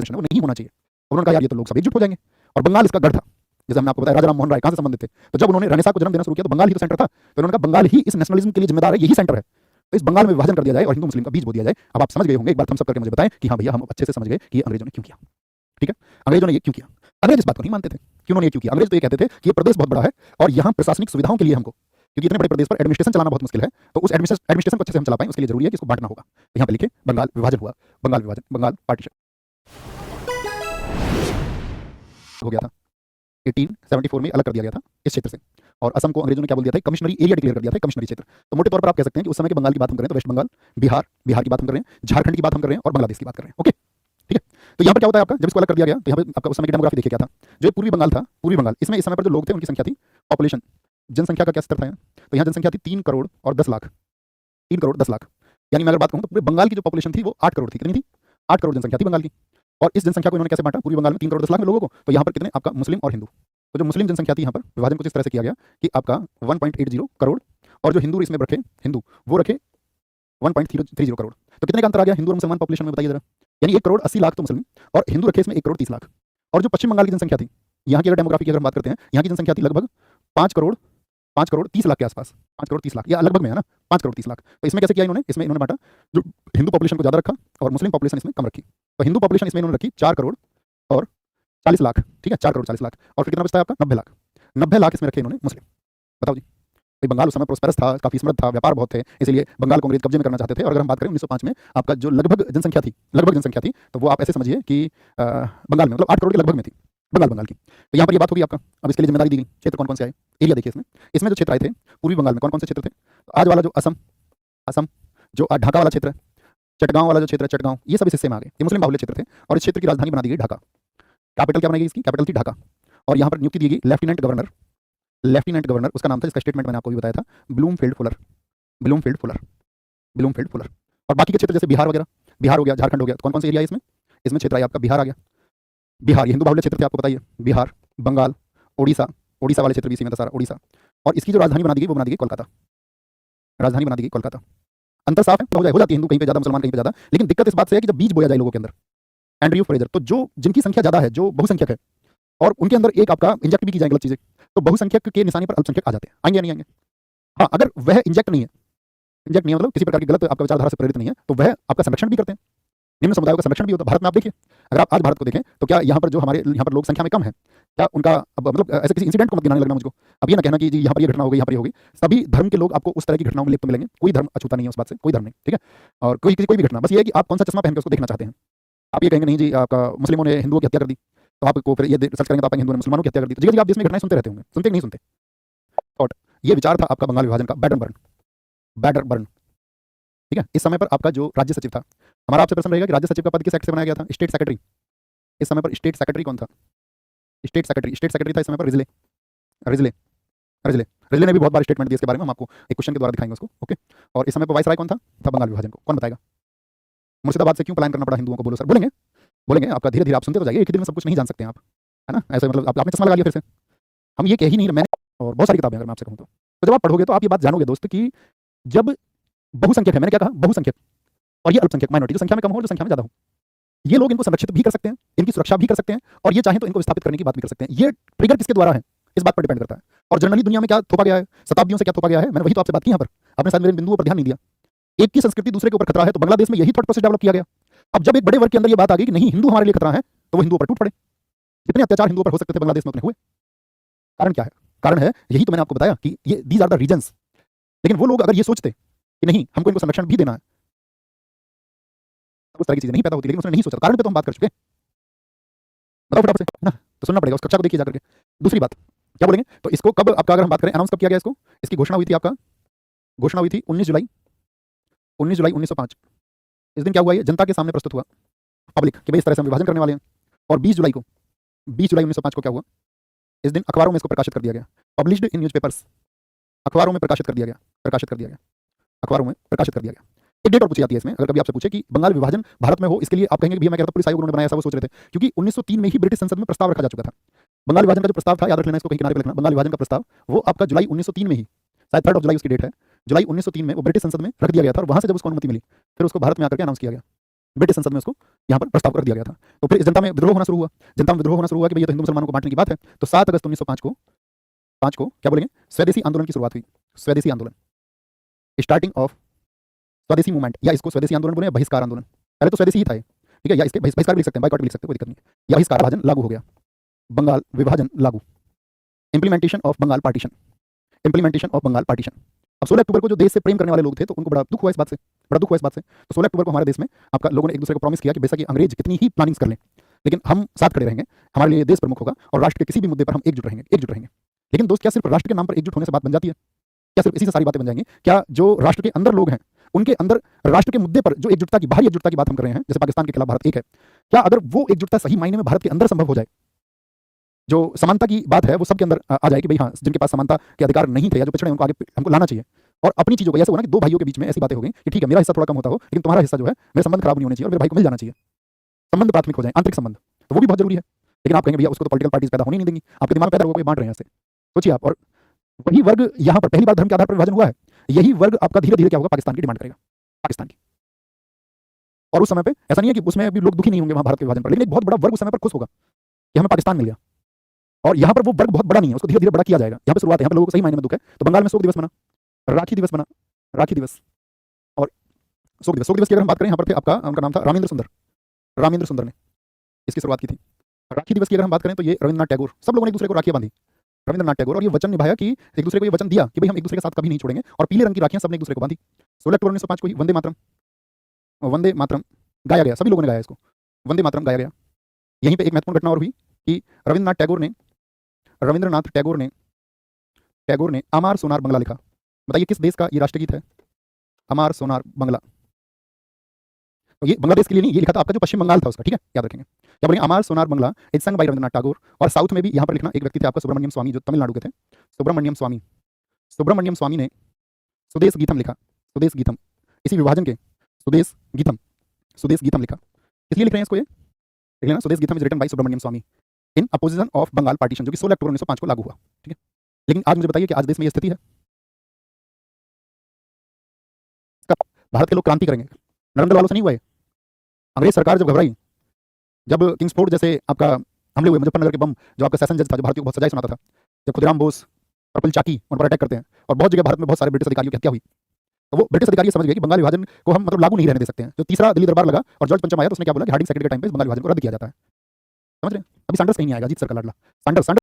Extension है वो नहीं होना चाहिए। उन्होंने कहा यार ये तो लोग सब एकजुट हो जाएंगे, और बंगाल इसका गढ़ था। जैसे हमने आपको बताया राजा राम मोहन राय कहाँ से संबंधित थे, तो जब उन्होंने रेनेसां को जन्म देना शुरू किया तो बंगाल ही तो सेंटर था। तो उन्होंने कहा बंगाल ही इस नेशनलिज्म के लिए जिम्मेदार है, यही सेंटर है, तो इस बंगाल में विभाजन कर दिया जाए और हिंदू मुस्लिम का बीज बो दिया जाए। अब आप समझ गए होंगे, एक बार थम्स अप करके मुझे बताएं कि हाँ भैया हम अच्छे से समझ गए कि अंग्रेजों ने क्यों किया। ठीक है, अंग्रेजों ने ये क्यों किया? अंग्रेज इस बात को नहीं मानते थे कि उन्होंने ये क्यों किया। अंग्रेज तो ये कहते थे कि ये प्रदेश बहुत बड़ा है और यहाँ प्रशासनिक सुविधाओं के लिए हमको, क्योंकि इतने बड़े प्रदेश पर एडमिनिस्ट्रेशन चलाना बहुत मुश्किल है, तो उस एडमिनिस्ट्रेशन को अच्छे से हम चला पाएं उसके लिए जरूरी है कि इसको बांटना होगा। तो यहाँ पे लिखे बंगाल विभाजन हुआ, बंगाल विभाजन, बंगाल पार्टीशन हो गया था। 1874 में अलग कर दिया गया था इस क्षेत्र से, और असम को अंग्रेजों ने क्या बोल दिया था, कमिश्नरी एरिया डिक्लेयर कर दिया था, कमिश्नरी क्षेत्र। तो मोटे तौर पर आप कह सकते हैं कि उस समय के बंगाल की बात हम करें तो वेस्ट बंगाल, बिहार की बात हम कर रहे हैं, झारखंड की बात हम कर रहे हैं और बांग्लादेश की बात कर रहे हैं। ओके, ठीक है। तो यहाँ पर क्या होता है आपका, जब इसको अलग कर दिया गया तो यहाँ पे आपका उस समय की डेमोग्राफी देखिए क्या था। जो पूर्वी बंगाल था, पूर्वी बंगाल, इसमें इस समय पर जो लोग थे उनकी संख्या थी, पॉपुलेशन, जनसंख्या का क्या स्तर था, तो यहाँ जनसंख्या थी 3 करोड़ और 10 लाख, 3 करोड़ 10 लाख। यानी मैं अगर बात कहूँ तो पूरे बंगाल की जो पॉपुलेशन थी वो 8 करोड़ थी। कितनी थी? 8 करोड़ जनसंख्या थी बंगाल की। और इस जनसंख्या को इन्होंने कैसे बांटा पूर्वी बंगाल में 3 करोड़ 10 लाख में लोगों को, तो यहाँ पर कितने आपका मुस्लिम और हिंदू। तो जो मुस्लिम जनसंख्या थी यहाँ पर विभाजन कुछ इस तरह से किया गया कि आपका 1.80 करोड़, और जो हिंदू इसमें रखे, हिंदू वो रखे 1.30 करोड़। तो कितने का अंतर आ गया हिंदू और मुसलमान पॉपुलेशन में, बताइए जरा। यानी 1 करोड़ 80 लाख तो मुस्लिम, और हिंदू रखे इसमें 1 करोड़ 30 लाख। और जो पश्चिम बंगाल की जनसंख्या थी, यहाँ की अगर डेमोग्राफी की अगर हम बात करते हैं, यहाँ की जनसंख्या थी लगभग 5 करोड़ 30 लाख के आसपास, 5 करोड़ 30 लाख, या लगभग में है ना, 5 करोड़ 30 लाख। तो इसमें कैसे किया इन्होंने, इसमें इन्होंने बांटा, जो हिंदू पॉपुलेशन को ज़्यादा रखा और मुस्लिम पॉपुलेशन इसमें कम रखी। तो हिंदू पॉपुलेशन इसमें इन्होंने रखी 4 करोड़ और 40 लाख, ठीक है, 4 करोड़ 40 लाख। और फिर कितना बचता है आपका 90 लाख, 90 लाख इसमें रखे इन्होंने मुस्लिम। बताओ जी, भाई बंगाल उस समय प्रोस्पेरस था, काफी समृद्ध था, व्यापार बहुत थे, इसलिए बंगाल को अंग्रेज कब्जे में करना चाहते थे। और अगर हम बात करें 1905 में आपका जो लगभग जनसंख्या थी, तो वो आप ऐसे समझिए कि बंगाल में मतलब 8 करोड़ के लगभग में थी बंगाल की। तो यहाँ पर ये बात होगी आपका। अब इसके लिए जिम्मेदारी दी गई, क्षेत्र कौन कौन से आए, एरिया देखिए इसमें जो क्षेत्र आए थे पूर्वी बंगाल में कौन कौन से क्षेत्र थे। तो आज वाला जो असम, जो ढाका वाला क्षेत्र है, चटगांव वाला जो क्षेत्र है, चटगांव, ये सब इस हिस्से में आ गए, ये मुस्लिम बाहुल्य क्षेत्र थे। और इस क्षेत्र की राजधानी बना दी गई ढाका। कैपिटल क्या बनाई गई इसकी, कैपिटल थी ढाका। और यहाँ पर नियुक्ति दी गई लेफ्टिनेंट गवर्नर, उसका नाम था, इसका स्टेटमेंट मैंने आपको भी बताया था, ब्लूमफील्ड फुलर। और बाकी के क्षेत्र जैसे बिहार वगैरह, बिहार हो गया, झारखंड हो गया, तो कौन कौन से एरिया है इसमें क्षेत्र आया आपका, बिहार आ गया। बिहार ये हिंदू बाहुल्य क्षेत्र थे, आपको बताइए, बिहार, बंगाल, उड़ीसा वाले क्षेत्र भी इसी में था सारा, उड़ीसा। और इसकी जो राजधानी बना दी गई वो बना दी गई कोलकाता, राजधानी बना दी गई कोलकाता। अंतर साफ है, हो जाती है हिंदू कहीं पे ज्यादा, मुसलमान कहीं पे ज्यादा। लेकिन दिक्कत इस बात से है कि जब बीज बोया जाए लोगों के अंदर, एंड्रयू फ्रेजर, तो जो जिनकी संख्या ज्यादा है, जो बहुसंख्यक है, और उनके अंदर एक आपका इंजेक्ट भी की जाए गलत चीजें, तो बहुसंख्यक के निशाने पर अल्पसंख्यक आ जाते हैं, आएंगे नहीं आएंगे। हाँ, अगर वह इंजेक्ट नहीं है मतलब किसी प्रकार की गलत आपका विचारधारा से प्रेरित नहीं है, तो वह आपका संरक्षण भी करते हैं, निम्न समुदायों का संरक्षण भी होता है। भारत में आप देखिए, अगर आप आज भारत को देखें तो क्या यहाँ पर जो हमारे यहाँ पर लोग संख्या में कम है, क्या उनका मतलब ऐसे किसी इंसिडेंट को मत गिनाने लगना मुझको। अब ये ना कहना कि जी यहाँ पर ये घटना हो गई, यहाँ पर ये होगी। सभी धर्म के लोग आपको उस तरह की घटनाओं में लिप्त मिलेंगे, कोई धर्म अछूता नहीं है उस बात से, कोई धर्म नहीं, ठीक है। और कोई भी घटना, बस ये है कि आप कौन सा चश्मा पहन के उसको देखना चाहते हैं। आप ये कहेंगे नहीं जी आपका मुस्लिमों ने हिंदुओं की हत्या कर दी, तो आपको फिर ये सर्च करेंगे तो आप हिंदुओं ने मुसलमानों की हत्या कर दी। तो जी आप देश में घटनाएं सुनते रहते होंगे, सुनते कि नहीं सुनते। और ये विचार था आपका बंगाल विभाजन का, बैडर बर्न, ठीक है। इस समय पर आपका जो राज्य सचिव था, हमारा आपसे प्रश्न रहेगा कि राज्य सचिव का पद किस एक्ट से बनाया गया था, स्टेट सेक्रेटरी। इस समय पर स्टेट सेक्रेटरी कौन था, स्टेट सेक्रेटरी था इस समय पर रिजले ने भी बहुत बार स्टेटमेंट दिया इसके बारे में, हम आपको एक क्वेश्चन के द्वारा दिखाएंगे उसको, ओके। और इस समय पर वाइसराय कौन था बंगाल विभाजन को, कौन बताएगा। मुर्शिदाबाद से क्यों पलायन करना पड़ा हिंदुओं को, बोलो सर। बोलेंगे आपका धीरे धीरे आप सुनते तो जाइए, एक ही दिन में सब कुछ नहीं जान सकते हैं आप, है ना। ऐसे मतलब आपने चश्मा लगा लिया फिर से, हम ये कह ही नहीं, मैंने और बहुत सारी किताबें अगर मैं आपसे कहूँ तो जब आप पढ़ोगे तो आप ये बात जानोगे दोस्त कि जब बहुसंख्यक है, मैंने क्या कहा, बहुसंख्यक, और ये अल्पसंख्यक माइनॉरिटी, जो संख्या में कम हो, जो संख्या में ज्यादा हो, ये लोग इनको संरक्षित भी कर सकते हैं, इनकी सुरक्षा भी कर सकते हैं, और ये चाहे तो इनको विस्थापित करने की बात भी कर सकते हैं। ये ट्रिगर किसके द्वारा है, इस बात पर डिपेंड करता है। और जनरली दुनिया में क्या थोपा गया है, शताब्दियों से क्या थोपा गया है, मैंने वही तो आपसे बात की यहाँ पर, आपने शायद मेरे बिंदुओं पर ध्यान नहीं दिया। एक की संस्कृति दूसरे के ऊपर खतरा है, तो बांग्लादेश में यही थॉट प्रोसेस डेवलप किया गया। अब जब एक बड़े वर्ग के अंदर ये बात आ गई कि नहीं हिंदू हमारे लिए खतरा है, तो वो हिंदुओं पर टूट पड़े। जितने अत्याचार हिंदुओं पर हो सकते थे बांग्लादेश में उतने हुए। कारण क्या है, कारण है यही तो मैंने आपको बताया कि ये दीज आर द रीजंस। लेकिन वो लोग अगर ये सोचते कि नहीं हमको इनको संरक्षण भी देना है, उस तरह की चीजें नहीं पैदा होती। लेकिन उसने नहीं सोचा, कारण पे तो हम बात कर चुके हैं, बताओ फटाफट से ना, तो सुनना पड़ेगा उस कक्षा को, देखिए जाकर के। दूसरी बात क्या बोलेंगे, तो इसको कब आपका अगर हम बात करें, अनाउंस कब किया गया इसको, इसकी घोषणा हुई थी आपका, घोषणा हुई थी 19 जुलाई 1905। इस दिन क्या हुआ, ये जनता के सामने प्रस्तुत हुआ पब्लिक कि भाई इस तरह से हम विभाजन करने वाले हैं। और 20 जुलाई 1905 को क्या हुआ, इस दिन अखबारों में इसको प्रकाशित कर दिया गया, पब्लिश्ड इन न्यूज़पेपर्स, अखबारों में प्रकाशित कर दिया गया, अखबारों में प्रकाशित कर दिया गया। एक डेट और पूछी जाती है इसमें, अगर कभी आपसे पूछे कि बंगाल विभाजन भारत में हो, इसके लिए आप कहेंगे कि भैया मैं कहता पुलिस आयोग उन्होंने बनाया, ऐसा वो सोच रहे थे, क्योंकि 1903 में ही ब्रिटिश संसद में प्रस्ताव रखा जा चुका था। बंगाल विभाजन का जो प्रस्ताव था, याद रख लेना इसको, कहीं किनारे पे लिखना, बंगाल विभाजन का प्रस्ताव वो आपका जुलाई 1903 में ही, शायद 3 जुलाई उसकी डेट है, जुलाई 1903 में वो ब्रिटिश संसद में रख दिया गया था। और वहां से जब उसको अनुमति मिली, फिर उसको भारत में आकर के अनाउंस किया गया। ब्रिटिश संसद में उसको यहाँ पर प्रस्ताव कर दिया गया था। तो फिर इस जनता में विद्रोह होना शुरू हुआ, जनता में विद्रोह होना शुरू हुआ कि भई ये तो हिंदू मुसलमानों को बांटने की बात है। तो 7 अगस्त 1905 को क्या बोलेंगे, स्वदेशी आंदोलन की शुरुआत हुई। स्वदेशी आंदोलन, स्टार्टिंग ऑफ स्वदेशी मूवमेंट, या इसको स्वदेशी आंदोलन बोले या बहिष्कार आंदोलन। पहले तो स्वदेशी ही था ये, ठीक है, या इसके बहिष्कार भी लिख सकते हैं, बाइकआउट भी लिख सकते हैं, कोई दिक्कत नहीं है। या बहिष्कार विभाजन लागू हो गया, बंगाल विभाजन लागू, implementation of Bengal partition, implementation of Bengal partition. अब 16 अक्टूबर को जो देश से प्रेम करने वाले लोग थे तो उनको बड़ा दुख हुआ इस बात से, बड़ा दुख हुआ इस बात से। तो 16 अक्टूबर को हमारे देश में आपका लोगों ने एक दूसरे को प्रॉमिस किया कि बेशक ये अंग्रेज कितनी ही प्लानिंग्स कर लें, लेकिन हम साथ खड़े रहेंगे, हमारे लिए देश प्रमुख होगा और राष्ट्र के किसी भी मुद्दे पर हम एकजुट रहेंगे, एकजुट रहेंगे। लेकिन दोस्त, क्या सिर्फ राष्ट्र के नाम पर एकजुट होने से बात बन जाती है? क्या सिर्फ इसी से सारी बातें बन जाएंगी? क्या जो राष्ट्र के अंदर लोग हैं उनके अंदर राष्ट्र के मुद्दे पर जो एकजुटता की, बाहरी एकजुटता की बात हम कर रहे हैं, जैसे पाकिस्तान के खिलाफ भारत एक है, क्या अगर वो एकजुटता सही मायने में भारत के अंदर संभव हो जाए, जो समानता की बात है वो सबके अंदर आ जाए कि भाई हाँ, जिनके पास समानता के अधिकार नहीं थे या जो पिछड़े उनको आगे हमको लाना चाहिए, और अपनी चीजों को ऐसे होना कि दो भाइयों के बीच में ऐसी बातें हो गई कि ठीक है मेरा हिस्सा थोड़ा कम होता हो लेकिन तुम्हारा हिस्सा जो है, मेरे संबंध खराब नहीं होने चाहिए और मेरे भाई को मिल जाना चाहिए, संबंध प्राथमिक हो जाए, आंतरिक संबंध, तो वो भी बहुत जरूरी है। लेकिन आप कहेंगे भैया उसको तो पॉलिटिकल पार्टीज पैदा होने नहीं देंगी, आपके दिमाग में पैदा होगा, बांट रहे हैं ऐसे, सोचिए आप। और वही वर्ग यहाँ पर पहली बार धर्म के आधार पर विभाजन हुआ है, यही वर्ग आपका धीरे धीरे क्या होगा, पाकिस्तान की डिमांड करेगा, पाकिस्तान की। और उस समय पे ऐसा नहीं है कि उसमें अभी लोग दुखी नहीं होंगे वहां भारत के विभाजन पर, लेकिन एक बहुत बड़ा वर्ग उस समय पर खुश होगा कि हमें पाकिस्तान मिल गया। और यहाँ पर वो वर्ग बहुत बड़ा नहीं है, उसको धीरे धीरे बड़ा किया जाएगा। यहाँ पे शुरुआत है, यहाँ पे लोगों को सही मायने में दुख है। तो बंगाल में शोक दिवस बना, राखी दिवस बना, राखी दिवस और शोक दिवस। शोक दिवस की अगर हम बात करें, यहाँ पर थे आपका, उनका नाम था रामेंद्र सुंदर, रामेंद्र सुंदर ने इसकी शुरुआत की थी। राखी दिवस की अगर हम बात करें तो ये रविंद्रनाथ टैगोर, सब लोगों ने एक दूसरे को राखियां बांधी, रविंद्रनाथ टैगोर, और ये वचन निभाया कि एक दूसरे को ये वचन दिया कि भाई हम एक दूसरे के साथ कभी नहीं छोड़ेंगे, और पीले रंग की राखियां सबने एक दूसरे को बांधी। 16 अक्टूबर 1905 को ही वंदे मातरम, वंदे मातरम गाया गया, सभी लोगों ने गाया इसको, वंदे मातरम गाया गया। यहीं पे एक महत्वपूर्ण घटना और हुई कि रविंद्रनाथ टैगोर ने अमार सोनार बंगला लिखा। बताइए किस देश का ये राष्ट्रगीत है? अमार सोनार बंगला। तो ये बांग्लादेश के लिए नहीं, ये लिखा था आपका जो पश्चिम बंगाल था उसका, ठीक है, याद रखेंगे। क्या बोलेंगे, Amar Sonar Bangla is sung by Rabindranath Tagore. और साउथ में भी यहाँ पर लिखना एक व्यक्ति थे आपका, सुब्रमण्यम स्वामी, जो तमिलनाडु के थे, सुब्रमण्यम स्वामी ने स्वदेश गीतम लिखा, स्वदेश गीतम, इसी विभाजन के स्वदेश गीतम लिखा। इसलिए लिख रहे हैं इसको, ये लिख लेना, Swadesh Geetam is written by Subramanyam Swami in opposition of Bengal partition, जो कि 16 अक्टूबर 1905 को लागू हुआ, ठीक है। लेकिन आज मुझे बताइए कि आज देश में ये स्थिति है, भारत के लोग क्रांति करेंगे, नरेंद्र वालों से नहीं हुआ। अंग्रेज सरकार जब घबराई, जब किंग्सफोर्ड जैसे आपका हमले हुए, मुजफ्फरनगर के बम, जो आपका सेशन जज था, जो भारतीयों को बहुत सजाए सुनाता था, जब खुदीराम बोस, पर्पल चाकी उन पर अटैक करते हैं, और बहुत जगह भारत में बहुत सारे ब्रिटिश अधिकारियों की हत्या हुई, तो वो ब्रिटिश अधिकारी समझ गए कि बंगाल विभाजन को हम मतलब लागू नहीं रहने दे सकते हैं। जो तीसरा दिल्ली दरबार लगा और जॉर्ज पंचम आया, तो उसने क्या बोला कि हार्डिंग सेक्रेटरी के टाइम पे बंगाल विभाजन को रद्द किया जाता है, समझ रहे हैं। अभी सैंडर्स कहीं नहीं आएगा, अजीत सर का लाडला सैंडर्स